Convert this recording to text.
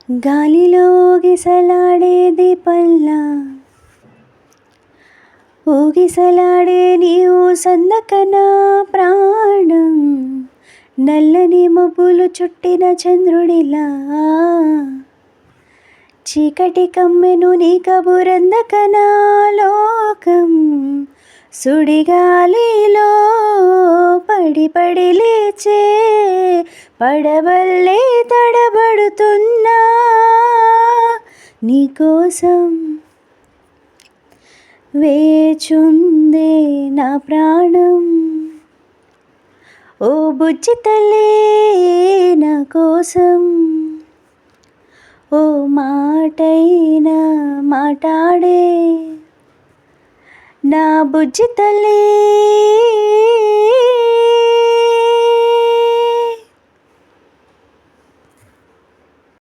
గాలిలో ఊగిసలాడే దీపంలా ఊగిసలాడే నీవు సందకనా ప్రాణం, నల్లని మబ్బులు చుట్టిన చంద్రుడిలా చీకటి కమ్మెను నీ కబురందకనా లోకం, సుడిగాలిలో పడి పడి లేచే పడవల్లే తడబడుతున్నా నీకోసం వేచుందే నా ప్రాణం. ఓ బుజ్జి తల్లే నా కోసం ఓ మాటైనా మాటాడే నా బుజ్జి తల్లే.